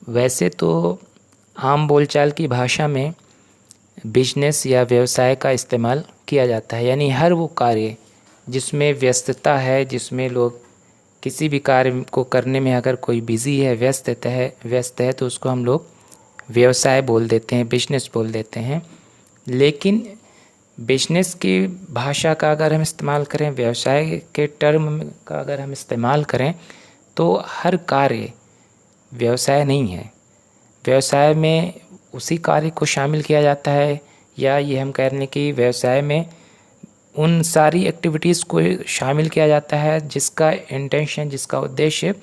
वैसे तो आम बोलचाल की भाषा में बिजनेस या व्यवसाय का इस्तेमाल किया जाता है, यानी हर वो कार्य जिसमें व्यस्तता है, जिसमें लोग किसी भी कार्य को करने में अगर कोई बिज़ी है, व्यस्त है तो उसको हम लोग व्यवसाय बोल देते हैं, बिजनेस बोल देते हैं। लेकिन बिजनेस की भाषा का अगर हम इस्तेमाल करें, व्यवसाय के टर्म का अगर हम इस्तेमाल करें, तो हर कार्य व्यवसाय नहीं है। व्यवसाय में उसी कार्य को शामिल किया जाता है, या ये हम कह रहे हैं कि व्यवसाय में उन सारी एक्टिविटीज़ को शामिल किया जाता है जिसका इंटेंशन, जिसका उद्देश्य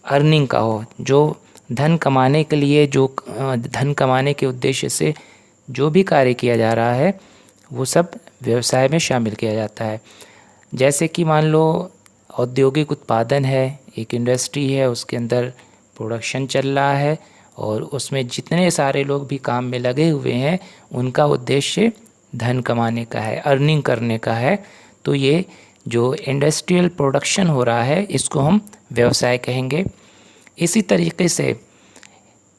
अर्निंग का हो, जो धन कमाने के लिए, जो धन कमाने के उद्देश्य से जो भी कार्य किया जा रहा है वो सब व्यवसाय में शामिल किया जाता है। जैसे कि मान लो औद्योगिक उत्पादन है, एक इंडस्ट्री है, उसके अंदर प्रोडक्शन चल रहा है और उसमें जितने सारे लोग भी काम में लगे हुए हैं उनका उद्देश्य धन कमाने का है, अर्निंग करने का है। तो ये जो इंडस्ट्रियल प्रोडक्शन हो रहा है इसको हम व्यवसाय कहेंगे। इसी तरीके से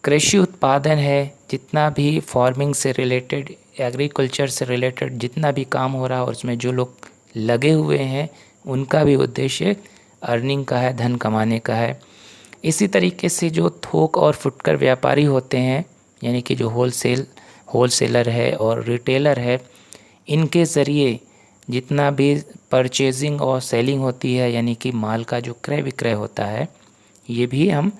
कृषि उत्पादन है, जितना भी फार्मिंग से रिलेटेड, एग्रीकल्चर से रिलेटेड जितना भी काम हो रहा है और उसमें जो लोग लगे हुए हैं उनका भी उद्देश्य अर्निंग का है, धन कमाने का है। इसी तरीके से जो थोक और फुटकर व्यापारी होते हैं, यानी कि जो होलसेलर है और रिटेलर है, इनके ज़रिए जितना भी परचेजिंग और सेलिंग होती है, यानी कि माल का जो क्रय विक्रय होता है, ये भी हम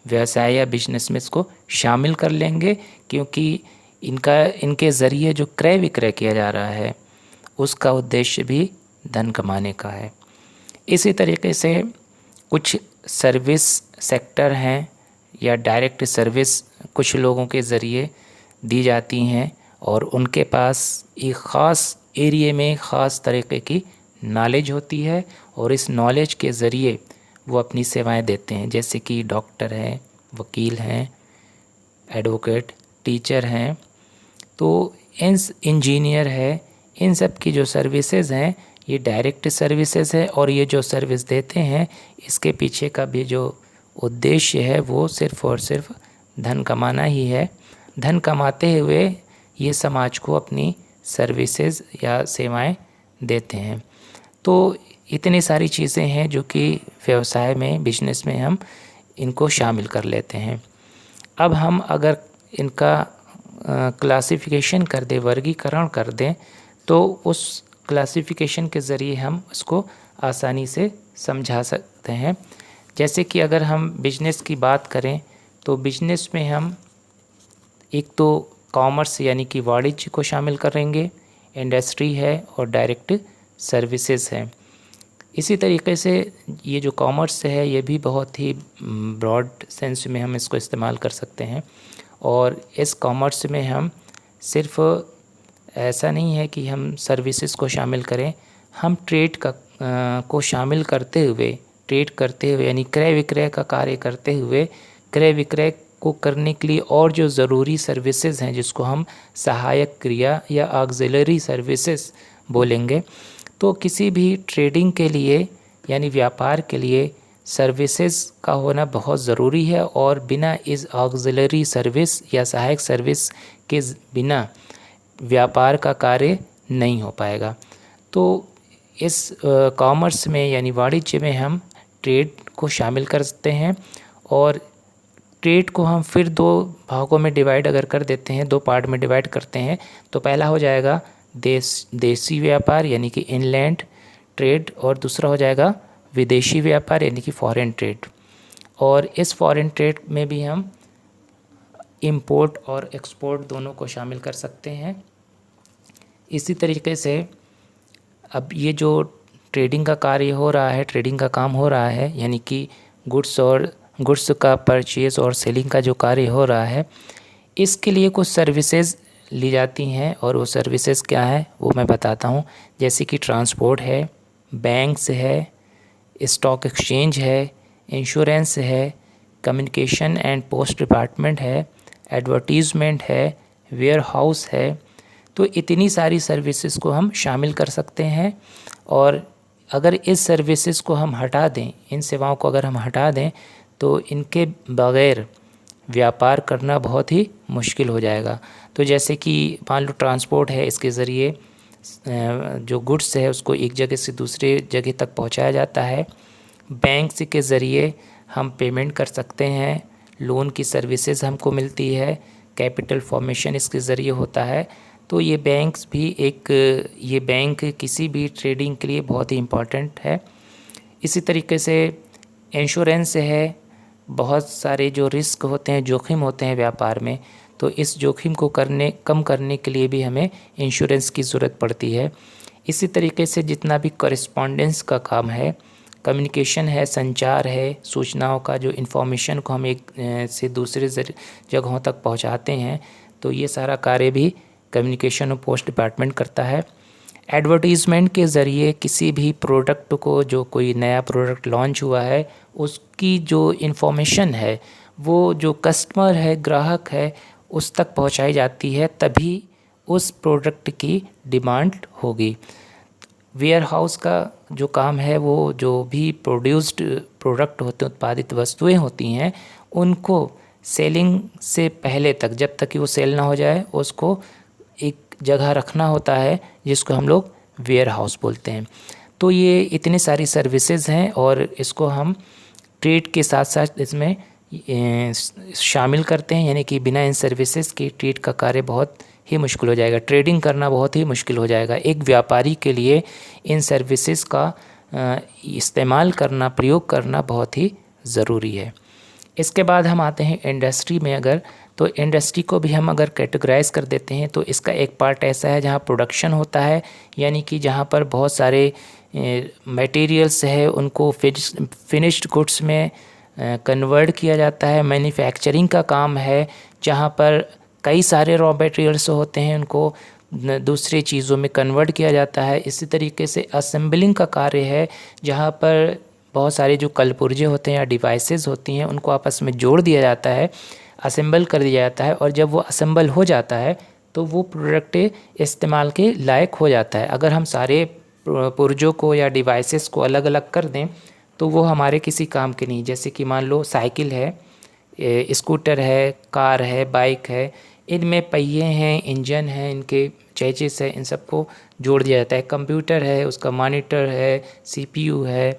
व्यवसाय या बिजनेस में इसको शामिल कर लेंगे, क्योंकि इनके ज़रिए जो क्रय विक्रय किया जा रहा है उसका उद्देश्य भी धन कमाने का है। इसी तरीके से कुछ सर्विस सेक्टर हैं या डायरेक्ट सर्विस कुछ लोगों के ज़रिए दी जाती हैं और उनके पास एक ख़ास एरिया में ख़ास तरीके की नॉलेज होती है और इस नॉलेज के ज़रिए वो अपनी सेवाएं देते हैं। जैसे कि डॉक्टर हैं, वकील हैं, एडवोकेट, टीचर हैं, तो इंजीनियर है, इन सब की जो सर्विसेज हैं ये डायरेक्ट सर्विसेज है और ये जो सर्विस देते हैं इसके पीछे का भी जो उद्देश्य है वो सिर्फ़ और सिर्फ धन कमाना ही है। धन कमाते हुए ये समाज को अपनी सर्विसेज या सेवाएं देते हैं। तो इतनी सारी चीज़ें हैं जो कि व्यवसाय में, बिजनेस में हम इनको शामिल कर लेते हैं। अब हम अगर इनका क्लासिफिकेशन कर दें, वर्गीकरण कर दें, तो उस क्लासिफिकेशन के ज़रिए हम उसको आसानी से समझा सकते हैं। जैसे कि अगर हम बिजनेस की बात करें तो बिजनेस में हम एक तो कॉमर्स यानी कि वाणिज्य को शामिल करेंगे, इंडस्ट्री है और डायरेक्ट सर्विसेज हैं। इसी तरीके से ये जो कॉमर्स है ये भी बहुत ही ब्रॉड सेंस में हम इसको इस्तेमाल कर सकते हैं और इस कॉमर्स में हम सिर्फ ऐसा नहीं है कि हम सर्विसेज को शामिल करें, हम ट्रेड को शामिल करते हुए यानी क्रय विक्रय का कार्य करते हुए क्रय विक्रय को करने के लिए और जो ज़रूरी सर्विसेज हैं जिसको हम सहायक क्रिया या ऑक्सिलरी सर्विसेज बोलेंगे, तो किसी भी ट्रेडिंग के लिए यानी व्यापार के लिए सर्विसेज का होना बहुत ज़रूरी है और बिना इस ऑक्सिलरी सर्विस या सहायक सर्विस के बिना व्यापार का कार्य नहीं हो पाएगा। तो इस कॉमर्स में यानी वाणिज्य में हम ट्रेड को शामिल कर सकते हैं और ट्रेड को हम फिर दो भागों में डिवाइड अगर कर देते हैं, दो पार्ट में डिवाइड करते हैं, तो पहला हो जाएगा देसी व्यापार यानी कि इनलैंड ट्रेड और दूसरा हो जाएगा विदेशी व्यापार यानी कि फॉरेन ट्रेड। और इस फॉरेन ट्रेड में भी हम इंपोर्ट और एक्सपोर्ट दोनों को शामिल कर सकते हैं। इसी तरीके से अब ये जो ट्रेडिंग का कार्य हो रहा है, ट्रेडिंग का काम हो रहा है, यानी कि गुड्स का परचेज़ और सेलिंग का जो कार्य हो रहा है, इसके लिए कुछ सर्विसेज ली जाती हैं और वो सर्विसेज क्या है वो मैं बताता हूँ। जैसे कि ट्रांसपोर्ट है, बैंक्स है, स्टॉक एक्सचेंज है, इंश्योरेंस है, कम्युनिकेशन एंड पोस्ट डिपार्टमेंट है, एडवर्टीज़मेंट है, वेयर हाउस है। तो इतनी सारी सर्विसेज को हम शामिल कर सकते हैं और अगर इस सर्विसेज को हम हटा दें, इन सेवाओं को अगर हम हटा दें, तो इनके बगैर व्यापार करना बहुत ही मुश्किल हो जाएगा। तो जैसे कि मान लो ट्रांसपोर्ट है, इसके ज़रिए जो गुड्स है उसको एक जगह से दूसरे जगह तक पहुंचाया जाता है। बैंक के ज़रिए हम पेमेंट कर सकते हैं, लोन की सर्विसेज हमको मिलती है, कैपिटल फॉर्मेशन इसके ज़रिए होता है। तो ये बैंक किसी भी ट्रेडिंग के लिए बहुत ही इम्पॉर्टेंट है। इसी तरीके से इंश्योरेंस है, बहुत सारे जो रिस्क होते हैं, जोखिम होते हैं व्यापार में, तो इस जोखिम को कम करने के लिए भी हमें इंश्योरेंस की ज़रूरत पड़ती है। इसी तरीके से जितना भी कॉरेस्पॉन्डेंस का काम है, कम्युनिकेशन है, संचार है, सूचनाओं का जो इन्फॉर्मेशन को हम एक से दूसरे जगहों तक पहुंचाते हैं, तो ये सारा कार्य भी कम्युनिकेशन और पोस्ट डिपार्टमेंट करता है। एडवर्टीज़मेंट के ज़रिए किसी भी प्रोडक्ट को, जो कोई नया प्रोडक्ट लॉन्च हुआ है, उसकी जो इन्फॉर्मेशन है वो जो कस्टमर है, ग्राहक है, उस तक पहुंचाई जाती है, तभी उस प्रोडक्ट की डिमांड होगी। वेयर हाउस का जो काम है, वो जो भी प्रोड्यूस्ड प्रोडक्ट होते हैं, उत्पादित वस्तुएं होती हैं, उनको सेलिंग से पहले तक, जब तक कि वो सेल ना हो जाए, उसको एक जगह रखना होता है जिसको हम लोग वेयर हाउस बोलते हैं। तो ये इतनी सारी सर्विसेज हैं और इसको हम ट्रेड के साथ साथ इसमें शामिल करते हैं, यानी कि बिना इन सर्विसेज के ट्रेड का कार्य बहुत ही मुश्किल हो जाएगा, ट्रेडिंग करना बहुत ही मुश्किल हो जाएगा। एक व्यापारी के लिए इन सर्विसेज का इस्तेमाल करना, प्रयोग करना बहुत ही ज़रूरी है। इसके बाद हम आते हैं इंडस्ट्री में। अगर तो इंडस्ट्री को भी हम अगर कैटेगराइज कर देते हैं, तो इसका एक पार्ट ऐसा है जहाँ प्रोडक्शन होता है, यानी कि जहाँ पर बहुत सारे मटेरियल्स है उनको फिनिश्ड गुड्स में कन्वर्ट किया जाता है। मैन्युफैक्चरिंग का काम है जहाँ पर कई सारे रॉ मटेरियल्स होते हैं, उनको दूसरी चीज़ों में कन्वर्ट किया जाता है। इसी तरीके से असेंबलिंग का कार्य है, जहाँ पर बहुत सारे जो कलपुर्जे होते हैं या डिवाइसेस होती हैं, उनको आपस में जोड़ दिया जाता है, असेंबल कर दिया जाता है, और जब वो असेंबल हो जाता है तो वो प्रोडक्ट इस्तेमाल के लायक हो जाता है। अगर हम सारे पुर्जों को या डिवाइसेस को अलग अलग कर दें तो वो हमारे किसी काम के नहीं। जैसे कि मान लो साइकिल है, स्कूटर है, कार है, बाइक है, इनमें पहिए हैं, इंजन है, इनके चेसिस है, इन सबको जोड़ दिया जाता है। कंप्यूटर है, उसका मॉनिटर है, सीपीयू है,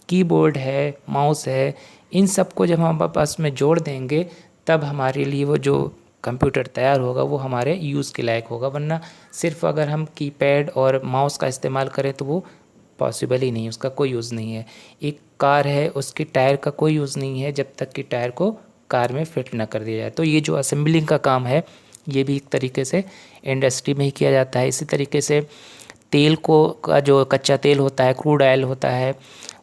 कीबोर्ड है, माउस है, इन सबको जब हम आपस में जोड़ देंगे तब हमारे लिए वो जो कंप्यूटर तैयार होगा वो हमारे यूज़ के लायक होगा। वरना सिर्फ अगर हम कीपैड और माउस का इस्तेमाल करें तो वो पॉसिबल ही नहीं, उसका कोई यूज़ नहीं है। एक कार है, उसके टायर का कोई यूज़ नहीं है जब तक कि टायर को कार में फिट ना कर दिया जाए। तो ये जो असेंबलिंग का काम है, ये भी एक तरीके से इंडस्ट्री में ही किया जाता है। इसी तरीके से तेल का जो कच्चा तेल होता है, क्रूड ऑयल होता है,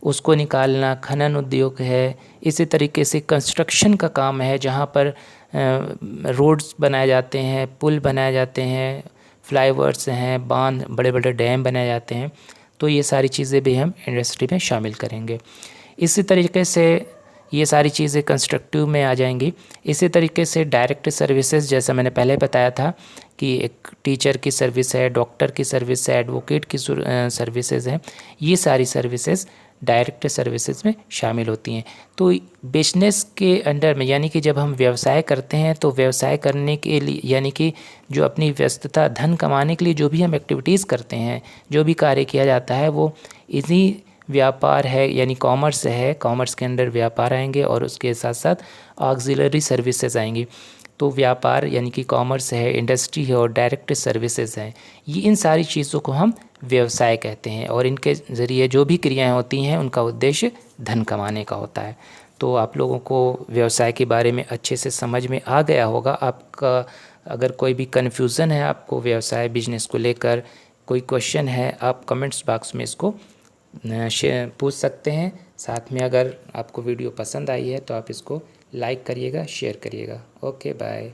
उसको निकालना खनन उद्योग है। इसी तरीके से कंस्ट्रक्शन का काम है, जहाँ पर रोड्स बनाए जाते हैं, पुल बनाए जाते हैं, फ्लाईओवर्स हैं, बांध, बड़े बड़े डैम बनाए जाते हैं। तो ये सारी चीज़ें भी हम इंडस्ट्री में शामिल करेंगे। इसी तरीके से ये सारी चीज़ें कंस्ट्रक्टिव में आ जाएंगी। इसी तरीके से डायरेक्ट सर्विसेज, जैसा मैंने पहले बताया था कि एक टीचर की सर्विस है, डॉक्टर की सर्विस है, एडवोकेट की सर्विसेज हैं, ये सारी सर्विसेज डायरेक्ट सर्विसेज में शामिल होती हैं। तो बिजनेस के अंडर में, यानी कि जब हम व्यवसाय करते हैं तो व्यवसाय करने के लिए, यानी कि जो अपनी व्यस्तता, धन कमाने के लिए जो भी हम एक्टिविटीज़ करते हैं, जो भी कार्य किया जाता है, वो इसी व्यापार है, यानी कॉमर्स है, कॉमर्स के अंडर व्यापार आएंगे और उसके साथ साथ ऑक्सिलरी सर्विसेज आएंगी। तो व्यापार यानी कि कॉमर्स है, इंडस्ट्री है और डायरेक्ट सर्विसेज हैं, ये इन सारी चीज़ों को हम व्यवसाय कहते हैं, और इनके ज़रिए जो भी क्रियाएं होती हैं उनका उद्देश्य धन कमाने का होता है। तो आप लोगों को व्यवसाय के बारे में अच्छे से समझ में आ गया होगा। आपका अगर कोई भी कन्फ्यूज़न है आपको व्यवसाय बिजनेस को लेकर, कोई क्वेश्चन है, आप कमेंट्स बॉक्स में इसको पूछ सकते हैं। साथ में अगर आपको वीडियो पसंद आई है तो आप इसको लाइक करिएगा, शेयर करिएगा। Okay, bye.